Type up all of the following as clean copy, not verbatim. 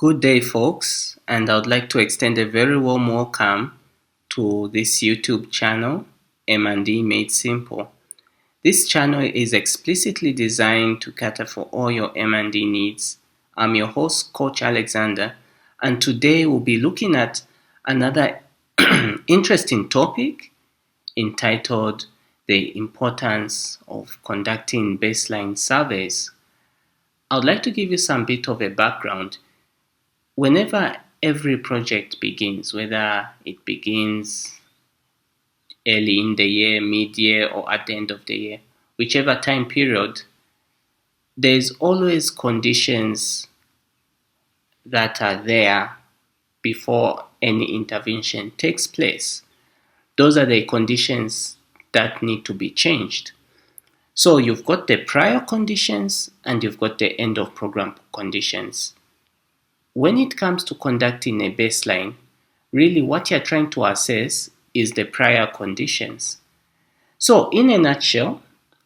Good day, folks, and I would like to extend a very warm welcome to this YouTube channel, M&D Made Simple. This channel is explicitly designed to cater for all your M&D needs. I'm your host, Coach Alexander, and today we'll be looking at another interesting topic entitled The Importance of Conducting Baseline Surveys. I would like to give you some bit of a background. Whenever every project begins, whether it begins early in the year, mid-year, or at the end of the year, whichever time period, there's always conditions that are there before any intervention takes place. Those are the conditions that need to be changed. So you've got the prior conditions and you've got the end of program conditions. When it comes to conducting a baseline, really what you're trying to assess is the prior conditions. So in a nutshell,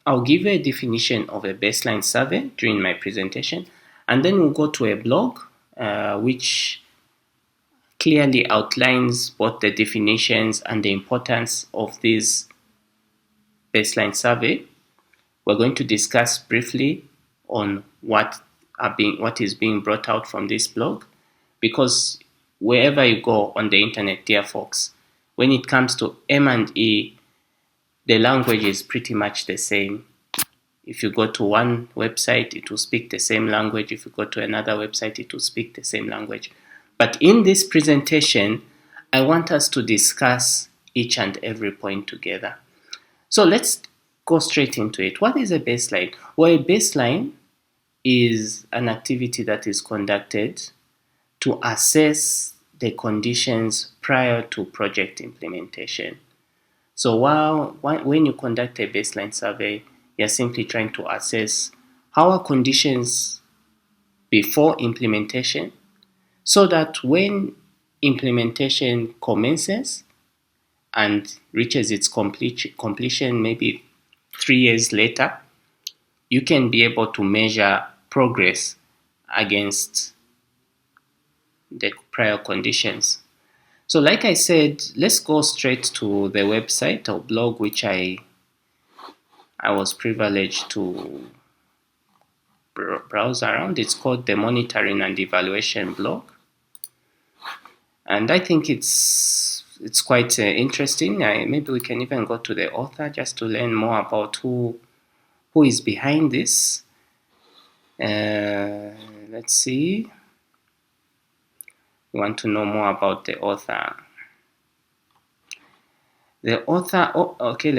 I'll give you a definition of a baseline survey during my presentation, and then we'll go to a blog which clearly outlines both the definitions and the importance of this baseline survey. We're going to discuss briefly on what is being brought out from this blog, because wherever you go on the internet, dear folks, when it comes to M&E, the language is pretty much the same. If you go to one website, it will speak the same language. If you go to another website, it will speak the same language. But in this presentation, I want us to discuss each and every point together. So let's go straight into it. What is a baseline? Well, a baseline is an activity that is conducted to assess the conditions prior to project implementation. So when you conduct a baseline survey, you're simply trying to assess how are conditions before implementation, so that when implementation commences and reaches its completion maybe 3 years later, you can be able to measure progress against the prior conditions. So like I said, let's go straight to the website or blog which I was privileged to browse around. It's called the Monitoring and Evaluation blog, and I think it's quite interesting. Maybe we can even go to the author just to learn more about who is behind this. Let's see. We want to know more about the author. The author,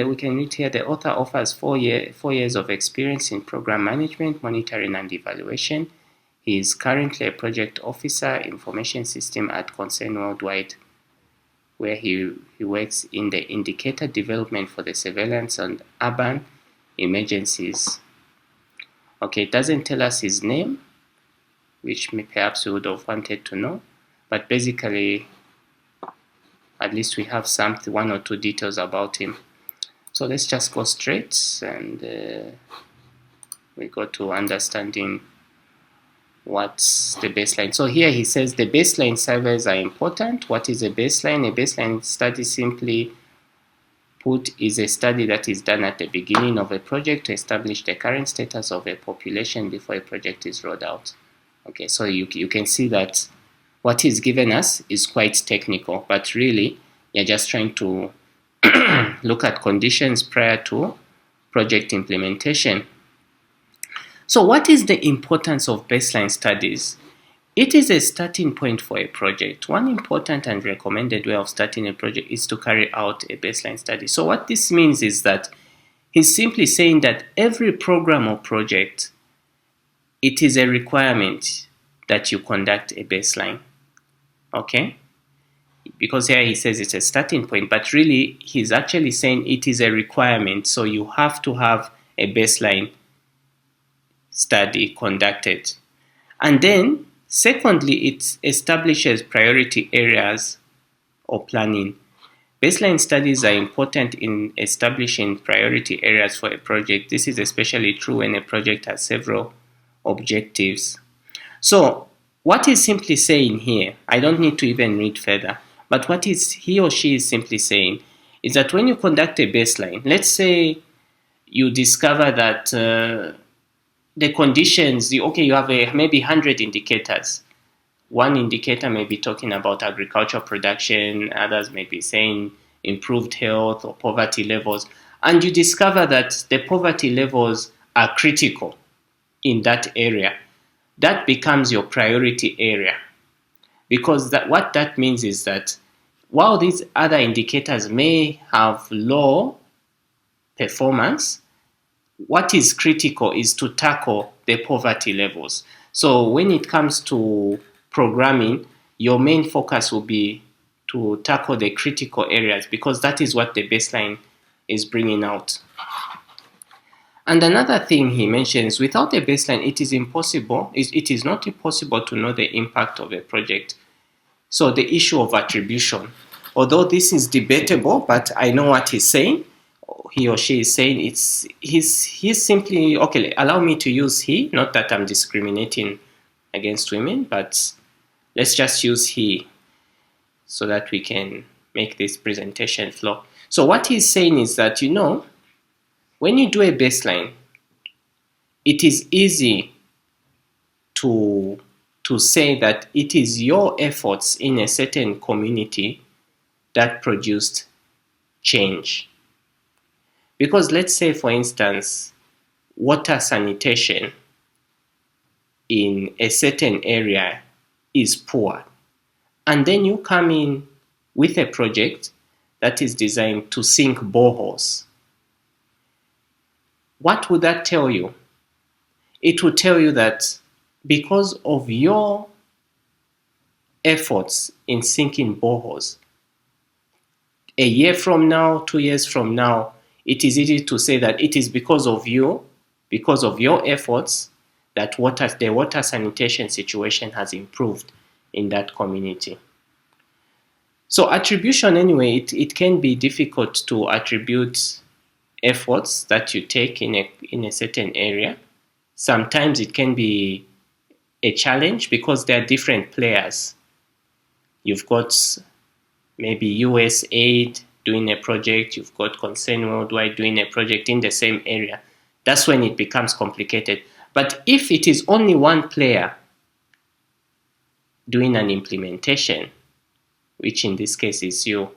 we can read here. The author offers 4 years of experience in program management, monitoring, and evaluation. He is currently a project officer, information system at Concern Worldwide, where he works in the indicator development for the surveillance and urban emergencies. Okay, it doesn't tell us his name, which perhaps we would have wanted to know, but basically, at least we have one or two details about him. So let's just go straight and we go to understanding what's the baseline. So here he says the baseline surveys are important. What is a baseline? A baseline study, simply put, is a study that is done at the beginning of a project to establish the current status of a population before a project is rolled out. Okay, so you can see that what he's given us is quite technical, but really you're just trying to look at conditions prior to project implementation. So what is the importance of baseline studies? It is a starting point for a project. One important and recommended way of starting a project is to carry out a baseline study. So what this means is that he's simply saying that every program or project, it is a requirement that you conduct a baseline. Okay? Because here he says it's a starting point, but really he's actually saying it is a requirement. So you have to have a baseline study conducted. And then secondly, it establishes priority areas or planning. Baseline studies are important in establishing priority areas for a project. This is especially true when a project has several objectives. So what he's simply saying here, I don't need to even read further, but what is he or she is simply saying is that when you conduct a baseline, let's say you discover that the conditions, okay, you have maybe 100 indicators. One indicator may be talking about agricultural production, others may be saying improved health or poverty levels, and you discover that the poverty levels are critical in that area. That becomes your priority area, because what that means is that while these other indicators may have low performance, what is critical is to tackle the poverty levels. So when it comes to programming, your main focus will be to tackle the critical areas, because that is what the baseline is bringing out. And another thing he mentions, without a baseline, it is not possible to know the impact of a project. So the issue of attribution, although this is debatable, but I know what he's saying. He or she is saying he's simply, okay, allow me to use he, not that I'm discriminating against women, but let's just use he so that we can make this presentation flow. So what he's saying is that, when you do a baseline, it is easy to say that it is your efforts in a certain community that produced change. Because let's say, for instance, water sanitation in a certain area is poor, and then you come in with a project that is designed to sink boreholes. What would that tell you? It would tell you that because of your efforts in sinking boreholes, a year from now, 2 years from now, it is easy to say that it is because of you, because of your efforts, that the water sanitation situation has improved in that community. So attribution, anyway, it can be difficult to attribute efforts that you take in a certain area. Sometimes it can be a challenge because there are different players. You've got maybe US aid doing a project, you've got Concern Worldwide doing a project in the same area. That's when it becomes complicated. But if it is only one player doing an implementation, which in this case is you,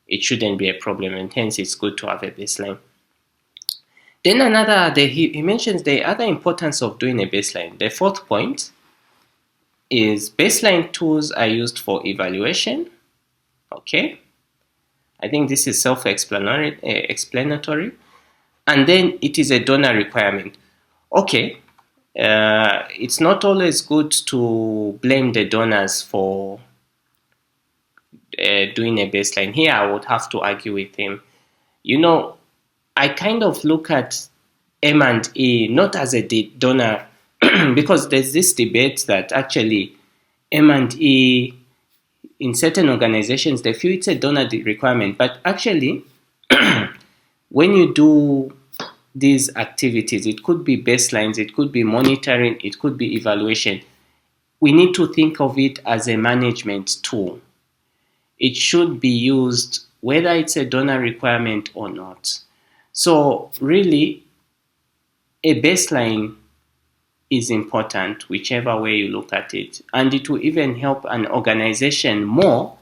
it shouldn't be a problem, and hence it's good to have a baseline. Then he mentions the other importance of doing a baseline. The fourth point is baseline tools are used for evaluation. Okay, I think this is self-explanatory. And then it is a donor requirement. Okay, it's not always good to blame the donors for doing a baseline. Here I would have to argue with him. I kind of look at M&E not as a donor because there's this debate that actually M&E in certain organizations, they feel it's a donor requirement. But actually, when you do these activities, it could be baselines, it could be monitoring, it could be evaluation. We need to think of it as a management tool. It should be used whether it's a donor requirement or not. So really, a baseline is important, whichever way you look at it. And it will even help an organization more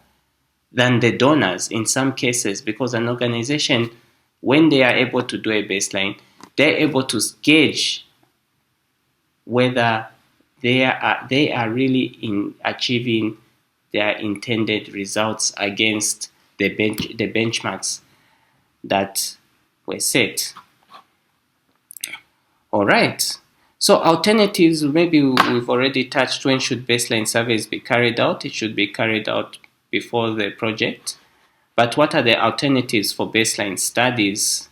than the donors in some cases, because an organization, when they are able to do a baseline, they're able to gauge whether they are really in achieving their intended results against the benchmarks that were set. All right. So alternatives, maybe we've already touched. When should baseline surveys be carried out? It should be carried out before the project. But what are the alternatives for baseline studies?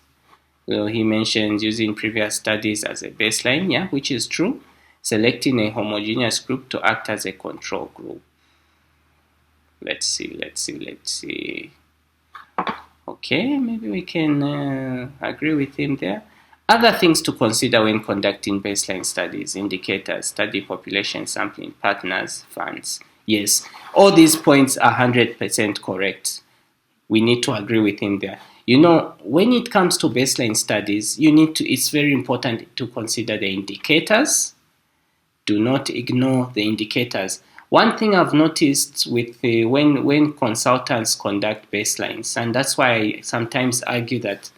Well, he mentions using previous studies as a baseline, yeah, which is true. Selecting a homogeneous group to act as a control group. Let's see. Okay, maybe we can agree with him there. Other things to consider when conducting baseline studies: indicators, study population, sampling, partners, funds. Yes, all these points are 100% correct. We need to agree with him there. When it comes to baseline studies, it's very important to consider the indicators. Do not ignore the indicators. One thing I've noticed with when consultants conduct baselines, and that's why I sometimes argue that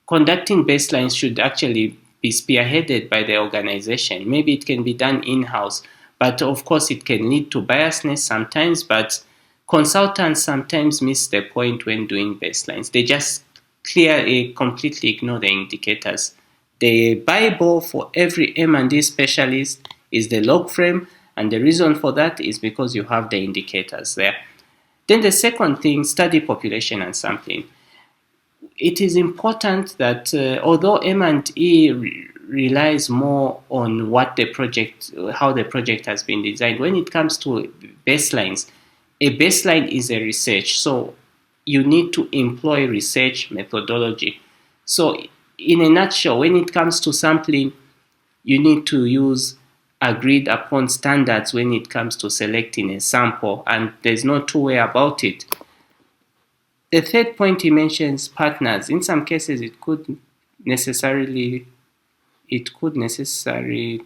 conducting baselines should actually be spearheaded by the organization. Maybe it can be done in-house, but of course it can lead to biasness sometimes. But consultants sometimes miss the point when doing baselines. They just completely ignore the indicators. The Bible for every M&D specialist is the log frame, and the reason for that is because you have the indicators there. Then the second thing, study population and sampling. It is important that although M&E relies more on how the project has been designed, when it comes to baselines, a baseline is a research. So you need to employ research methodology. So in a nutshell, when it comes to sampling, you need to use agreed upon standards when it comes to selecting a sample, and there's no two way about it. The third point he mentions, partners. In some cases, it could necessary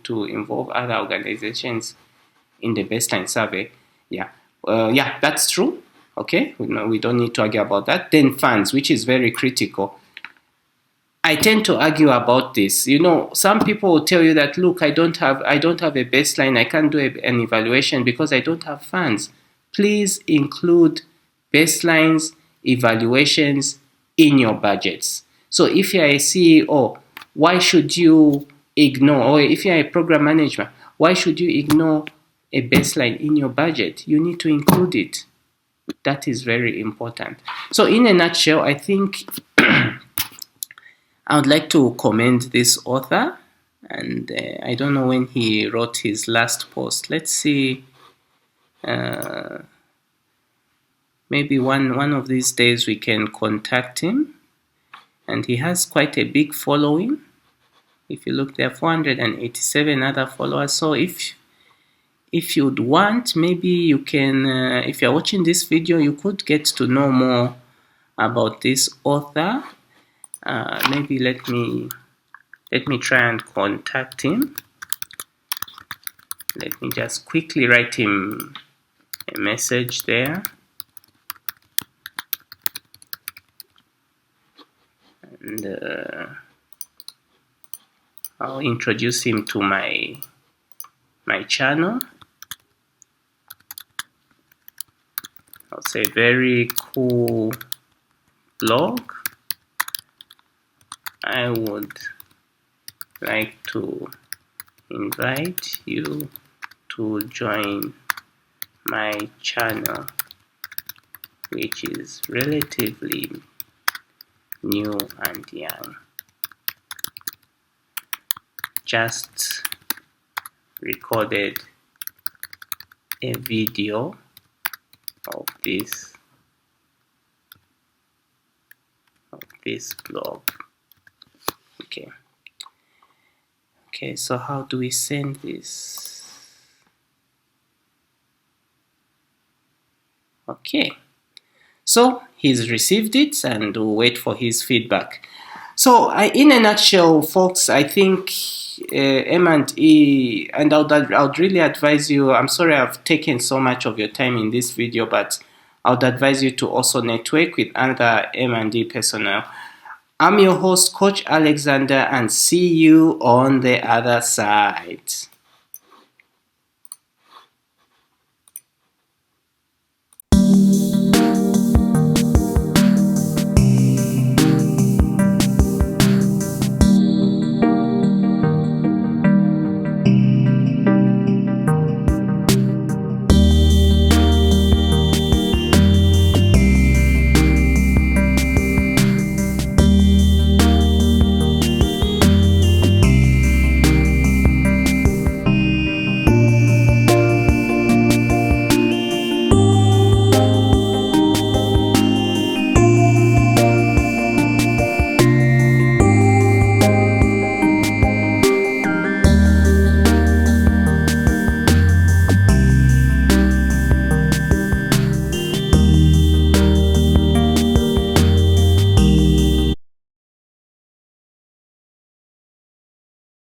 to involve other organizations in the baseline survey. Yeah, that's true. Okay, we don't need to argue about that. Then funds, which is very critical. I tend to argue about this. Some people will tell you that, look, I don't have a baseline. I can't do an evaluation because I don't have funds. Please include baselines, evaluations in your budgets. So if you're a CEO, why should you ignore, or if you're a program manager, why should you ignore a baseline in your budget? You need to include it. That is very important. So in a nutshell, I think I would like to commend this author, and I don't know when he wrote his last post. Let's see. Maybe one of these days we can contact him, and he has quite a big following. If you look, there are 487 other followers. So if you'd want, maybe you can, if you're watching this video, you could get to know more about this author. Maybe let me try and contact him. Let me just quickly write him a message there. And I'll introduce him to my channel. I'll say very cool blog. I would like to invite you to join my channel, which is relatively new and young. Just recorded a video of this blog. Okay, so how do we send this? Okay, so he's received it, and we'll wait for his feedback. So in a nutshell, folks, I think M&E, and I would really advise you, I'm sorry I've taken so much of your time in this video, but I would advise you to also network with other M&E personnel. I'm your host, Coach Alexander, and see you on the other side.